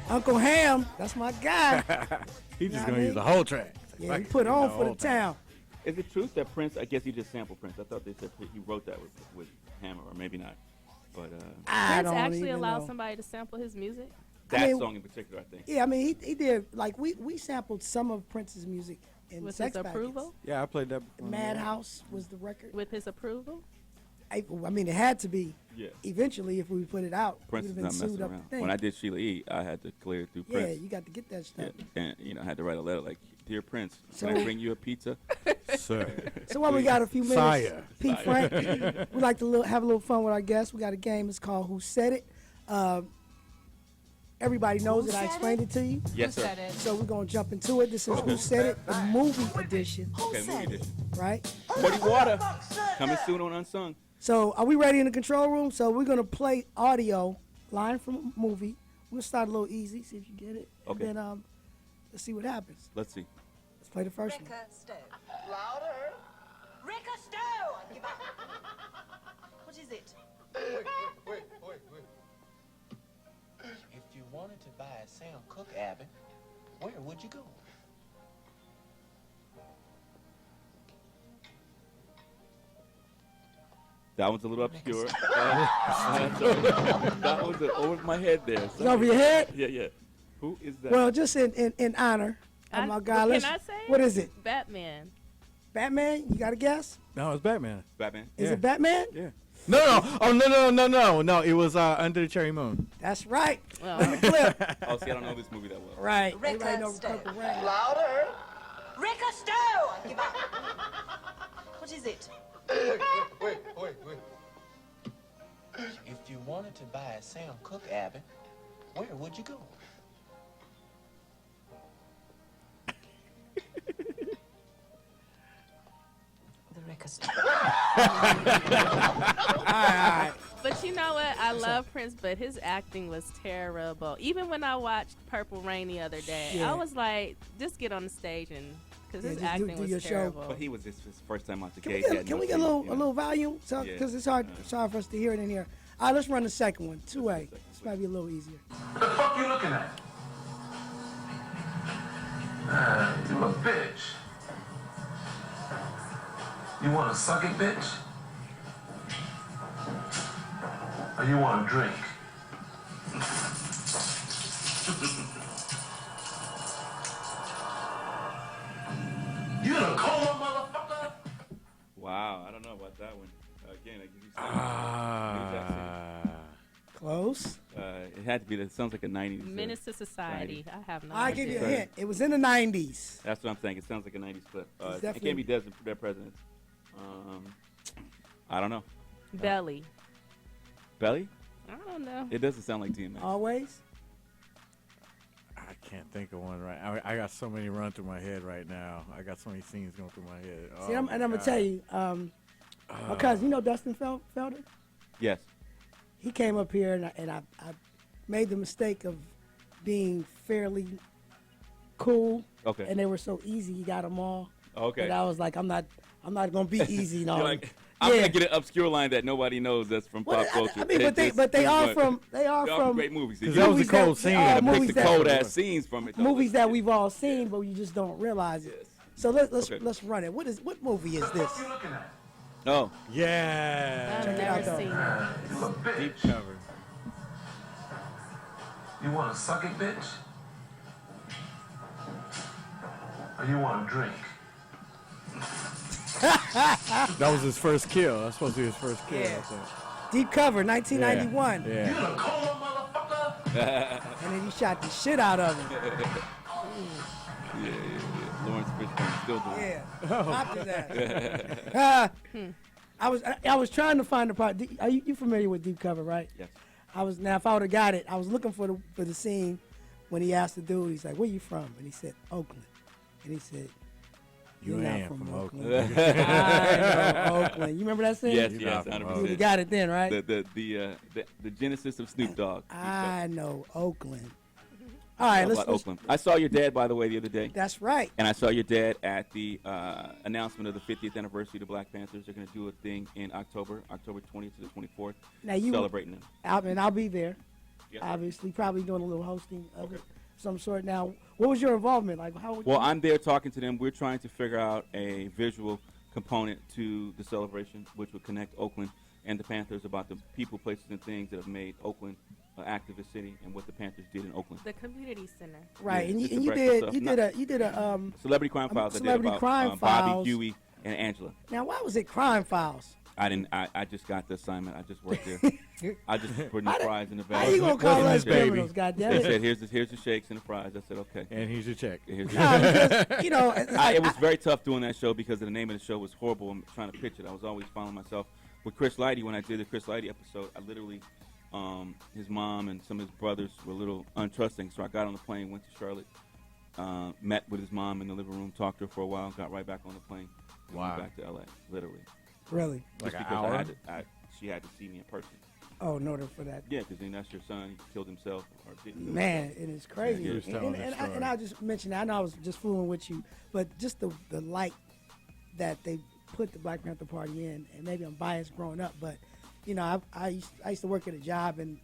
Uncle Ham, that's my guy. He's just gonna use the whole track. Yeah, he put on for the town. Is it true that Prince? I guess he just sampled Prince. I thought they said he wrote that with Hammer, or maybe not. But Prince actually allowed somebody to sample his music. That song in particular, I think. Yeah, I mean, he did. Like we sampled some of Prince's music. With his approval? Yeah, I played that before. Madhouse was the record. With his approval? I mean, it had to be. Yeah. Eventually, if we put it out, Prince is been not messing sued up around. the thing. When I did Sheila E., I had to clear it through Prince. Yeah, you got to get that stuff. Yeah. And, you know, I had to write a letter like, Dear Prince, can I bring you a pizza? Sir. So while we got a few minutes, Sire. Pete Frank, we like to have a little fun with our guests. We got a game. It's called Who Said It? Everybody knows that I explained it to you. Yes, sir. So we're going to jump into it. This is Who Said It, the movie edition. Okay, movie edition. Right? Muddy Water, coming soon on Unsung. So are we ready in the control room? So we're going to play audio, line from a movie. We'll start a little easy, see if you get it. Okay. And then let's see what happens. Let's see. Let's play the first one. Louder. Ricka Stowe. Give up. What is it? Wait. If you wanted to buy a Sam Cooke, Abby, where would you go? That one's a little obscure. That one's over my head there. It's over your head? Yeah. Who is that? Well, just in honor of my guy. Can I say it? What is it? Batman. Batman? You got a guess? No, it's Batman. Batman. Is it Batman? Yeah. No. Oh, no. It was Under the Cherry Moon. That's right. Oh. In the clip. Oh, see, I don't know this movie that well. Right. Everybody knows Purple Rain. Louder. Ricka Stowe. Give up. What is it? Wait. If you wanted to buy a Sam Cooke, Abby, where would you go? The Ricka Stowe. All right. But you know what? I love Prince, but his acting was terrible. Even when I watched Purple Rain the other day, I was like, just get on the stage and because his acting do was your show. terrible. But he was his first time out the Can gate. we get a little volume? Because it's hard for us to hear it in here. All right, let's run the second one. 2A. This might be a little easier. What the fuck you looking at? You a bitch. You want to suck it, bitch? Or you want to drink? You in a coma, motherfucker? Wow, I don't know about that one. Again, I give you Ah. Close. It had had to be that. It sounds like a 90s. Menace to Society. I have no I'll idea. give you a hint. It was in the 90s. That's what I'm saying. It sounds like a 90s clip. It definitely- can't be Dead Presidents. I don't know. Belly. Belly? I don't know. It doesn't sound like DMX. Always? I can't think of one right. I got so many run through my head right now. I got so many scenes going through my head. See, I'm gonna tell you, my cousin, you know Dustin Felder? Yes. He came up here and I made the mistake of being fairly cool. Okay. And they were so easy, he got them all. Okay. But I was like, I'm not gonna be easy. No. You're like, I'm gonna get an obscure line that nobody knows that's from pop culture. I mean, but they are from great movies. Because that was a cold scene. Pick the cold ass scenes from it. Though. Movies that we've all seen, but you just don't realize it. So let's Okay. let's run it. What movie is this? Oh. Yeah. I've never seen it. Deep cover. You want to suck it, bitch? Or you want to drink? That was his first kill. That's supposed to be his first kill. Yeah. I think. Deep Cover, 1991. Yeah. You in a coma, motherfucker? And then he shot the shit out of him. Yeah. Lawrence Fishburne still doing it. Yeah. Popped his ass. I was trying to find the part. Are you familiar with Deep Cover, right? Yes. If I would have got it, I was looking for the scene when he asked the dude. He's like, "Where you from?" And he said, "Oakland." And he said, You "You're not ain't from Oakland." I know Oakland. You remember that scene? Yes, You're yes, not from 100%. You got it then, right? The genesis of Snoop Dogg. I know Oakland. All right, How let's. about Oakland. I saw your dad, by the way, the other day. That's right. And I saw your dad at the announcement of the 50th anniversary of the Black Panthers. They're going to do a thing in October 20th to the 24th, Now you celebrating them. I'll be there. Yes. Obviously, probably doing a little hosting of it, some sort. Now, what was your involvement? Like, how? Well, I'm there talking to them. We're trying to figure out a visual component to the celebration, which would connect Oakland and the Panthers about the people, places, and things that have made Oakland an activist city and what the Panthers did in Oakland. The community center. Right, Yeah, and it's you did a Celebrity Crime Files. I did Celebrity about Crime Bobby, Files. Huey, and Angela. Now, why was it Crime Files? I just got the assignment. I just worked there. I just put the fries in the bag. How you gonna call us baby? criminals? Goddamn They it! said, here's the shakes and the fries. I said, okay. And here's your check. Here's Because, you know, it was very tough doing that show because the name of the show was horrible. I'm trying to pitch it. I was always finding myself with Chris Lighty. When I did the Chris Lighty episode, I literally, his mom and some of his brothers were a little untrusting. So I got on the plane, went to Charlotte, met with his mom in the living room, talked to her for a while, got right back on the plane, and went back to L.A. Literally. Really? Like Just an hour? she had to see me in person. Oh, in order for that. Yeah, because then that's your son. He killed himself or didn't. Man, and it's crazy. Yeah, he was telling that story. And I just mentioned that. I know I was just fooling with you, but just the light that they put the Black Panther Party in, and maybe I'm biased growing up, but you know, I used to work at a job, and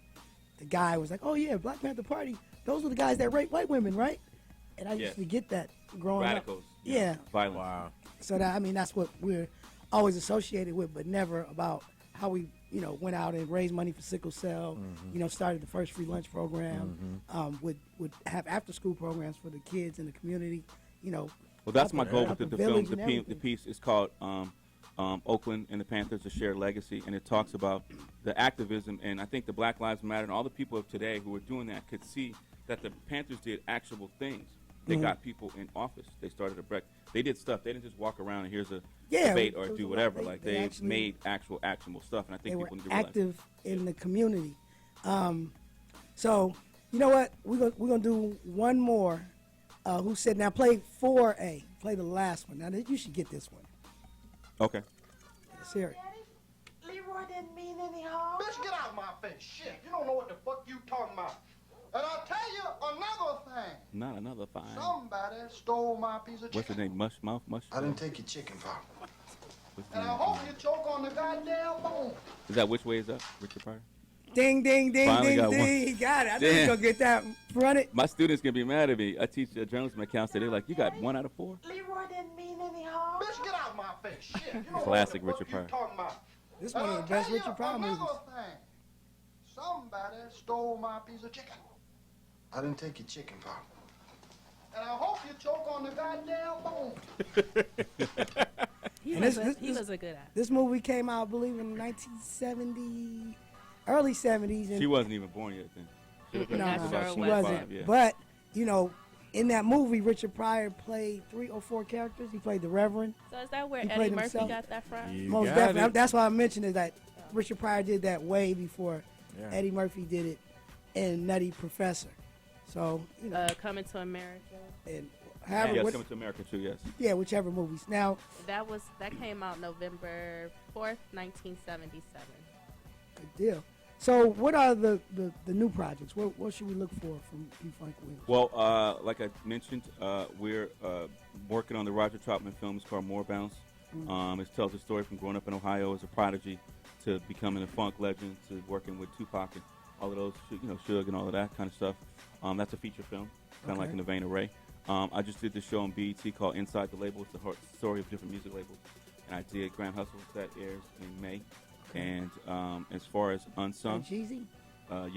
the guy was like, "Oh yeah, Black Panther Party. Those are the guys that rape white women, right?" And I used to get that growing Radicals. up. Yeah. Violence. Wow. So that's what we're always associated with, but never about how we, went out and raised money for sickle cell. Started the first free lunch program. Would have after school programs for the kids in the community. Well, that's my goal with the film. village The, and the everything. piece is called Oakland and the Panthers: A Shared Legacy, and it talks about the activism. And I think the Black Lives Matter and all the people of today who are doing that could see that the Panthers did actual things. They got people in office. They started a break. They did stuff. They didn't just walk around and here's a debate or it was do a lot. whatever. They They actually- made actual actionable stuff, and I They think were people need to realize. active in the community. So you know what? We're gonna do one more. Who said now? Play 4A. Play the last one. Now you should get this one. Okay. Let's hear it. Leroy didn't mean any harm. Bitch, get out of my face. Shit, you don't know what the fuck you talking about. And I'll tell you another thing. Not another fine. Somebody stole my piece of What's chicken. his name? Mush. I didn't take your chicken, Pop. What's the And I name? hope you choke on the goddamn bone. Is that Which Way Is Up? Richard Pryor? Ding, ding, ding, Finally ding, got ding. one. He got it. I think Damn. he's gonna get that fronted. My students gonna be mad at me. I teach journalism at Cal State. They're like, you got 1 out of 4? Leroy didn't mean any harm. Bitch, get out of my face. Shit, you don't know Classic what the fuck Richard you Pryor. talking about. This And one of I'll the best tell you Richard Pryor movies. another thing. Somebody stole my piece of chicken. I didn't take your chicken, Pop. And I hope you choke on the goddamn bone. He And was this- a good actor. This movie came out, I believe, in 1970, early 70s. And She wasn't even born yet then. Not No, sure she what. wasn't. Yeah. But you know, in that movie, Richard Pryor played 3 or 4 characters. He played the Reverend. So is that where He Eddie played Murphy himself. got that from? You Most got definitely. it. That's why I mentioned is that Richard Pryor did that way before Yeah. Eddie Murphy did it in Nutty Professor. So you know, Coming to America. and however, Yes, what- Coming to America too. Yes. yeah, whichever movies. Now, That came out November 4th, 1977. good deal. So, what are the new projects? What should we look for from P. Frank Williams? Well, like I mentioned, we're working on the Roger Troutman film. It's called More Bounce. It tells a story from growing up in Ohio as a prodigy to becoming a funk legend to working with Tupac and all of those, Suge and all of that kind of stuff. That's a feature film, kind of like in the vein of Ray. I just did this show on BET called Inside the Label. It's the story of different music labels. And I did Grand Hustle that airs in May. And as far as Unsung, Jeezy? I'm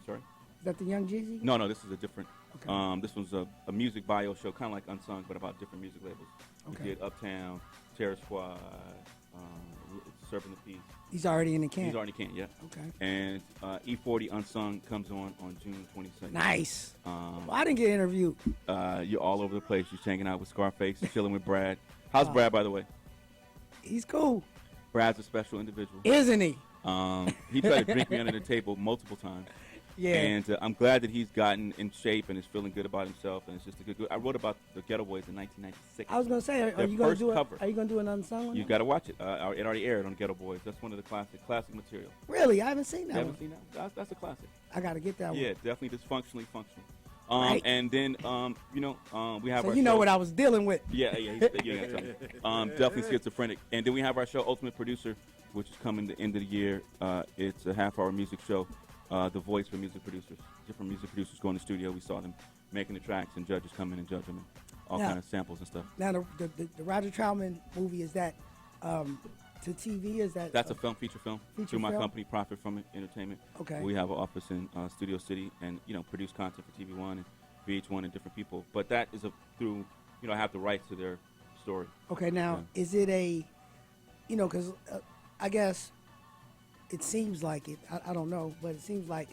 sorry? Is that the Young Jeezy? No, this is a different. Okay. This was a music bio show, kind of like Unsung, but about different music labels. Okay. We did Uptown, Terror Squad, Surfing the Peace. He's already in the camp. He's already in the camp, yeah. Okay. And E40 Unsung comes on June 22nd. Nice. Well, I didn't get interviewed. You're all over the place. You're hanging out with Scarface, chilling with Brad. How's Brad, by the way? He's cool. Brad's a special individual. Isn't he? He tried to drink me under the table multiple times. Yeah. And I'm glad that he's gotten in shape and is feeling good about himself. And it's just a good. I wrote about the Ghetto Boys in 1996. I was gonna say, are Their you gonna first do it? cover. Are you gonna do an Unsung one? You got to watch it. It already aired on Ghetto Boys. That's one of the classic material. Really? I haven't seen that You haven't one. seen that? That's a classic. I gotta get that Yeah, one. definitely dysfunctionally functional. Right. And then we have So our you know show. what I was dealing with. Yeah, you ain't gotta tell me. Definitely schizophrenic. And then we have our show Ultimate Producer, which is coming the end of the year. It's a half-hour music show, The Voice for music producers. Different music producers go in the studio. We saw them making the tracks, and judges come in and judge them, and all Now- kind of samples and stuff. Now the Roger Troutman movie, is that to TV? Is that That's a feature film Feature through my film? company, Profit from Entertainment. Okay. We have an office in Studio City, and produce content for TV One and VH1 and different people. But that is through I have the rights to their story. Okay, now is it a, because I guess it seems like it. I don't know, but it seems like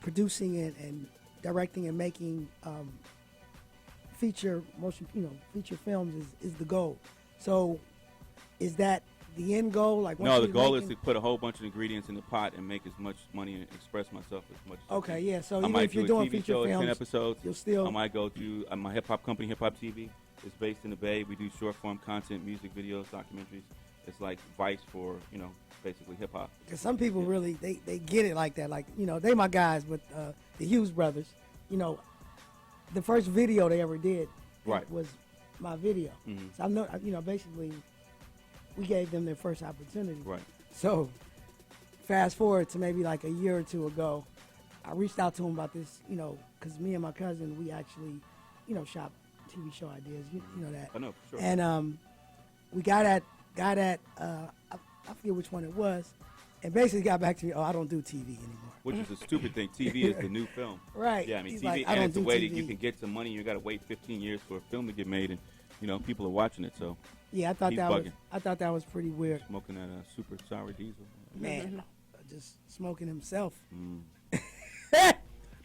producing it and directing and making feature films is the goal. So, is that the end goal? Like once No, the you're goal is making- to put a whole bunch of ingredients in the pot and make as much money and express myself as much as I Okay, can. yeah, so I even might if you're do a doing TV feature show, 10 films, episodes. you'll still- I might go to my hip hop company, Hip Hop TV. It's based in the Bay. We do short form content, music videos, documentaries. It's like Vice for basically hip hop. Because some people really they get it like that. Like they my guys, but the Hughes brothers. The first video they ever did Right. was my video. Mhm. So I'm not basically we gave them their first opportunity. Right. So fast forward to maybe like a year or two ago, I reached out to him about this. Because me and my cousin we actually shop TV show ideas. You know that. I know, for sure. And we got at I forget which one it was, and basically got back to me. Oh, I don't do TV anymore. Which is a stupid thing. TV is the new film. Right. Yeah, I mean, He's TV, like, I and don't it's a do way that TV. you can get some money. You got to wait 15 years for a film to get made, and people are watching it. So Yeah, I thought he's that bugging. was I thought that was pretty weird. Smoking that super sour diesel. Man, just smoking himself.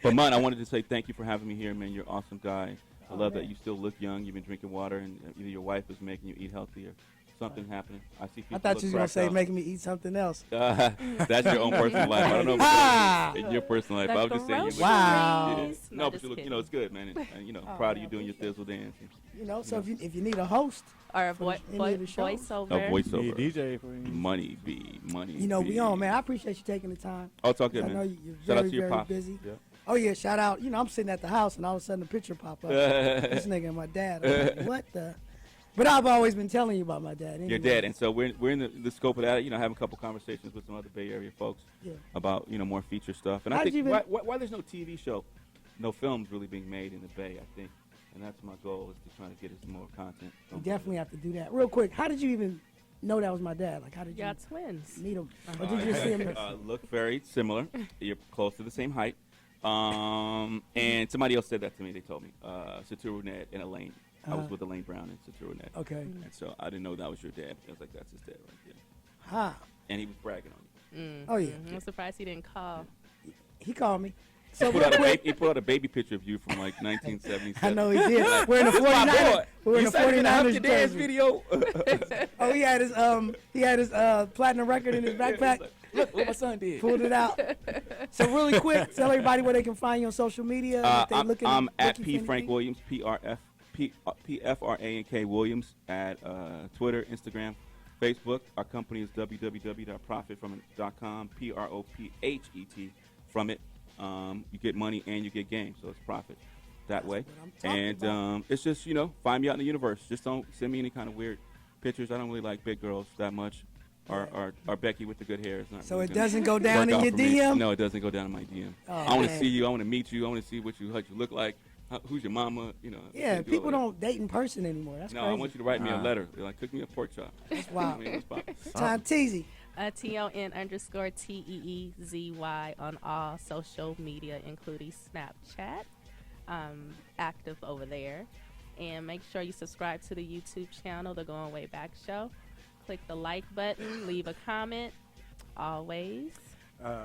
But man, I wanted to say thank you for having me here, man. You're an awesome guy. I love man. that you still look young. You've been drinking water, and either your wife is making you eat healthy or something happening. I see people. I thought look you was gonna cracked say out. making me eat something else. That's your own personal life. I don't know if Ah! it's in your personal life. I was just saying. groceries. Wow. Yeah. No, No, but just you look. kidding. It's good, man. And Oh, proud of man, you doing your thizzle dance. So if you need a host Or a for any of the shows, voiceover. A voiceover. Be a DJ for you. Money be money. we be. on, man. I appreciate you taking the time. Oh, it's all good, I man. know you're Shout out very, to your very pops. busy. Yeah. Oh yeah, shout out. I'm sitting at the house and all of a sudden a picture pop up. This nigga and my dad. I'm like, what the? But I've always been telling you about my dad. Anyway. Your dad, and so we're in the scope of that. Having a couple conversations with some other Bay Area folks Yeah. about more feature stuff. And How I did think you even- why there's no TV show, no films really being made in the Bay. I think, and that's my goal is to try to get us more content. You definitely have to do that. Real quick, how did you even know that was my dad? Like, how did you Y'all twins. meet him? Or did you just see him? Look very similar. You're close to the same height. And somebody else said that to me. They told me Satiru Ned and Elaine. I was with Elaine Brown and Satiru Ned. Okay. And so I didn't know that was your dad. I was like, that's his dad right there. Ha. And he was bragging on you. Oh yeah. I'm surprised he didn't call. He called me. So He put out a baby picture of you from like 1977. I know he did. We're in the 49ers. We're in the 49ers dance video. Oh, he had his platinum record in his backpack. Look what my son did. Pulled it out. So really quick, tell everybody where they can find you on social media. I'm at P Frank Williams, PFRANK Williams at Twitter, Instagram, Facebook. Our company is www.profitfromit.com. PROPHET from it. You get money and you get games, so it's profit that way. And it's just, find me out in the universe. Just don't send me any kind of weird pictures. I don't really like big girls that much. Or Becky with the good hair. It's not so really it doesn't go down in your DM? DM? No, it doesn't go down in my DM. Oh, I want to see you. I want to meet you. I want to see what you look like. Who's your mama? Yeah, people don't date in person anymore. That's crazy. I want you to write me a letter. Like, cook me a pork chop. That's wild. Tanteezy. TON_TEEZY on all social media, including Snapchat. Active over there. And make sure you subscribe to the YouTube channel, The Going Way Back Show. Click the like button, leave a comment. Always.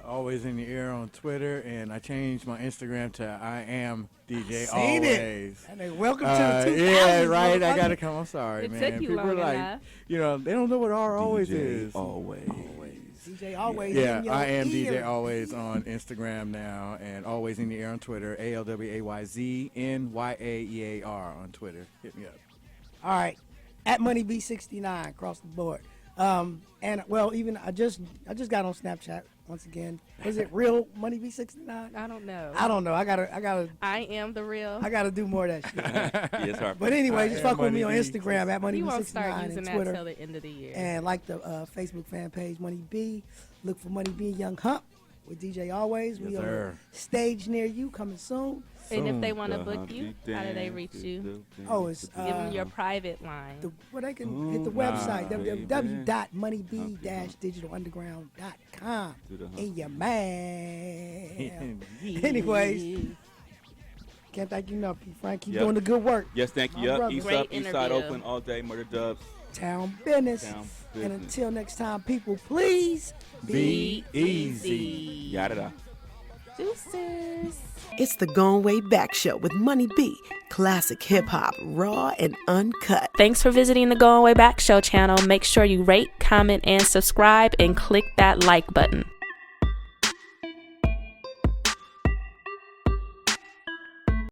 Always in the ear on Twitter, and I changed my Instagram to I am DJ Seen Always. It. And welcome to the 2000s. Yeah, right. I gotta come. I'm sorry, it man. Took you People long are enough. they don't know what R always is. Always. DJ Always. Yeah, I am DJ Always on Instagram now, and Always in the Air on Twitter. ALWAYZNYAEAR on Twitter. Hit me up. All right, at MoneyB69 across the board. And even I just got on Snapchat once again. Was it real MoneyB69? I don't know. I gotta. I am the real. I gotta do more of that shit. Yes, sir. But anyway, just fuck with me on Instagram at You won't start MoneyB69 using and that Twitter. till the end of the year. And like the Facebook fan page, Money B. Look for Money B Young Hump with DJ Always. We on the stage near you, coming soon. And if they want to book you, how do they reach you? Oh, it's give them your private line. They can hit the website www.moneyb-digitalunderground.com in your man. Anyways, can't thank you enough, Frank. Keep doing the good work. Yes, thank you. East Side open all day. Murder Dubs. Town business. And until next time, people, please be easy. Yada. Deuces. It's the Goin Way Back Show with Money B. Classic hip hop, raw and uncut. Thanks for visiting the Goin Way Back Show channel. Make sure you rate, comment, and subscribe, and click that like button.